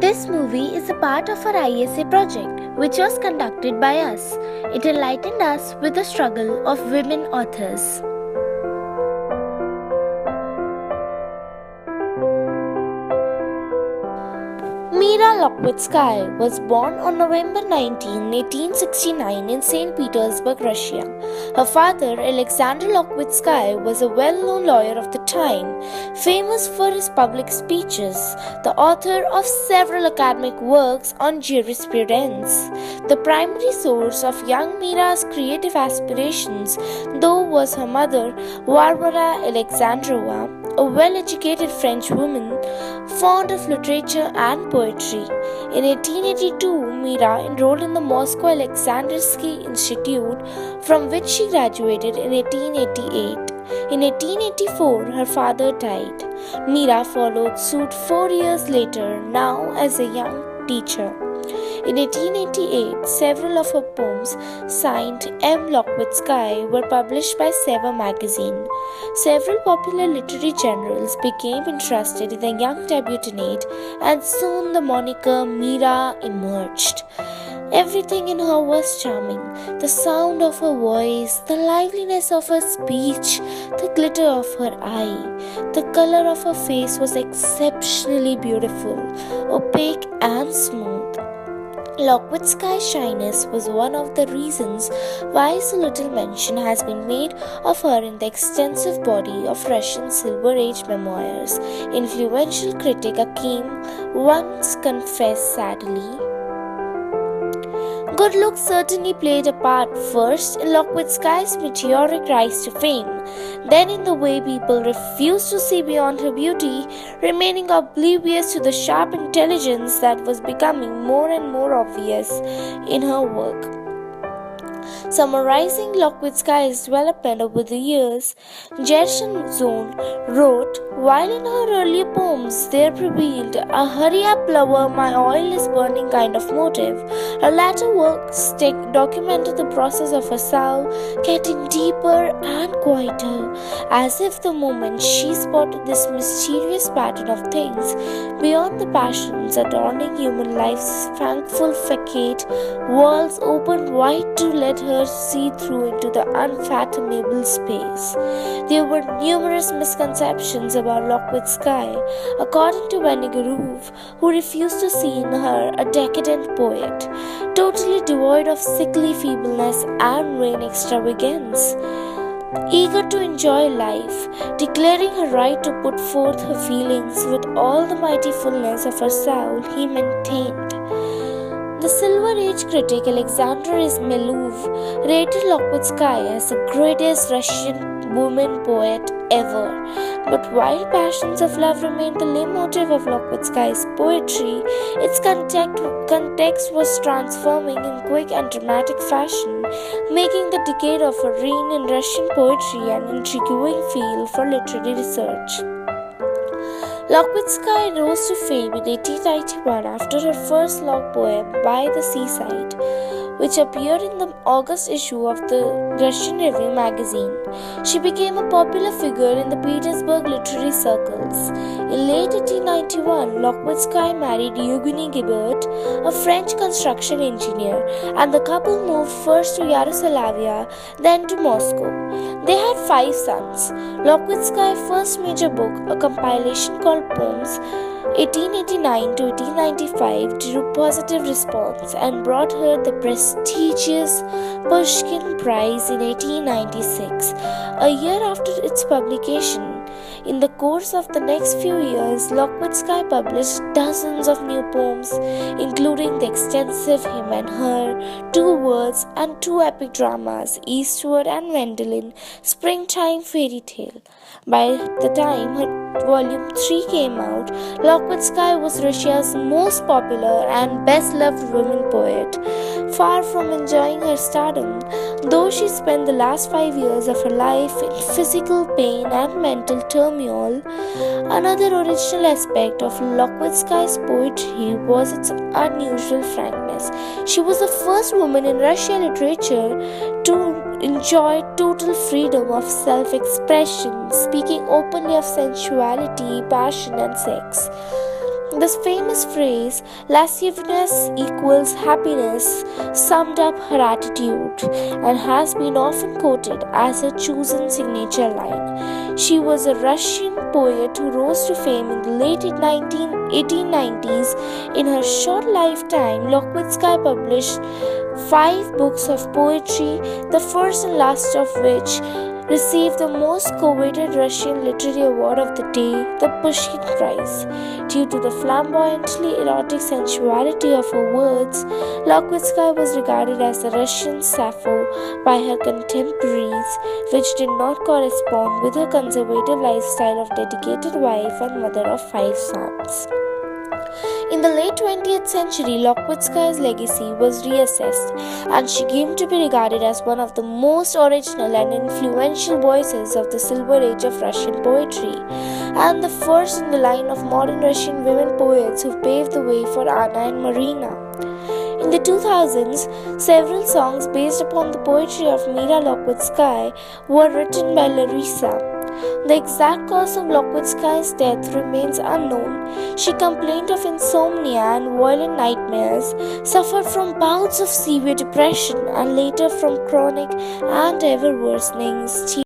This movie is a part of our ISA project, which was conducted by us. It enlightened us with the struggle of women authors. Mirra Lockwood-Sky was born on November 19, 1869 in St. Petersburg, Russia. Her father, Alexander Lockwood-Sky, was a well-known lawyer of the time, famous for his public speeches, the author of several academic works on jurisprudence. The primary source of young Mirra's creative aspirations, though, was her mother, Varvara Alexandrova, a well-educated French woman, fond of literature and poetry. In 1882, Mirra enrolled in the Moscow Alexandrovsky Institute, from which she graduated in 1888. In 1884, her father died. Mirra followed suit 4 years later, now as a young teacher. In 1888, several of her poems, signed M. Lockwood-Sky, were published by Sever magazine. Several popular literary journals became interested in the young debutante, and soon the moniker Mirra emerged. Everything in her was charming. The sound of her voice, the liveliness of her speech, the glitter of her eye. The color of her face was exceptionally beautiful, opaque and smooth. Lockwood-Sky's shyness was one of the reasons why so little mention has been made of her in the extensive body of Russian Silver Age memoirs. Influential critic Akim once confessed sadly, good looks certainly played a part, first in Lockwood-Sky's meteoric rise to fame, then in the way people refused to see beyond her beauty, remaining oblivious to the sharp intelligence that was becoming more and more obvious in her work. Summarizing Lockwood-Sky's development over the years, Gershon Zone wrote, while in her earlier poems there prevailed a hurry-up lover, my oil is burning kind of motive, her latter works documented the process of her soul getting deeper and quieter, as if the moment she spotted this mysterious pattern of things beyond the passions adorning human life's thankful facade, walls opened wide to let her see through into the unfathomable space. There were numerous misconceptions about Lockwood-Sky, according to Vinegar Roof, who refused to see in her a decadent poet, totally devoid of sickly feebleness and vain extravagance. Eager to enjoy life, declaring her right to put forth her feelings with all the mighty fullness of her soul, he maintained. The Silver Age critic Alexander Ismailov rated Lockwood-Sky as the greatest Russian woman poet ever. But while passions of love remained the leitmotif of Lockwood-Sky's poetry, its context was transforming in quick and dramatic fashion, making the decade of her reign in Russian poetry an intriguing field for literary research. Lockwood-Sky rose to fame in 1891 after her first long poem, By the Seaside, which appeared in the August issue of the Russian Review magazine. She became a popular figure in the Petersburg literary circles. In late 1891, Lockwood-Sky married Eugenie Guibert, a French construction engineer, and the couple moved first to Yugoslavia, then to Moscow. They had 5 sons. Lockwood-Sky's first major book, a compilation called Poems, 1889 to 1895, drew positive response and brought her the prestigious Pushkin Prize in 1896, a year after its publication. In the course of the next few years, Lockwood-Sky published dozens of new poems, including the extensive Him and Her, 2 Words, and 2 epic dramas, Eastward and Wendelin, Springtime Fairy Tale. By the time her Volume 3 came out, Lockwood-Sky was Russia's most popular and best-loved woman poet. Far from enjoying her stardom, though she spent the last 5 years of her life in physical pain and mental turmoil, another original aspect of Lockwood-Sky's poetry was its unusual frankness. She was the first woman in Russian literature to enjoy total freedom of self-expression, speaking openly of sensuality, passion, and sex. This famous phrase, lasciviousness equals happiness, summed up her attitude and has been often quoted as her chosen signature line. She was a Russian poet who rose to fame in the late 1890s. In her short lifetime, Lokwitskaya published 5 books of poetry, the first and last of which received the most coveted Russian literary award of the day, the Pushkin Prize. Due to the flamboyantly erotic sensuality of her words, Lokwitskaya was regarded as the Russian Sappho by her contemporaries, which did not correspond with her conservative lifestyle of dedicated wife and mother of 5 sons. In the late 20th century, Lokwitskaya's legacy was reassessed, and she came to be regarded as one of the most original and influential voices of the Silver Age of Russian poetry, and the first in the line of modern Russian women poets who paved the way for Anna and Marina. In the 2000s, several songs based upon the poetry of Mirra Lokwitskaya were written by Larissa. The exact cause of Lokwitskaya's death remains unknown. She complained of insomnia and violent nightmares, suffered from bouts of severe depression, and later from chronic and ever worsening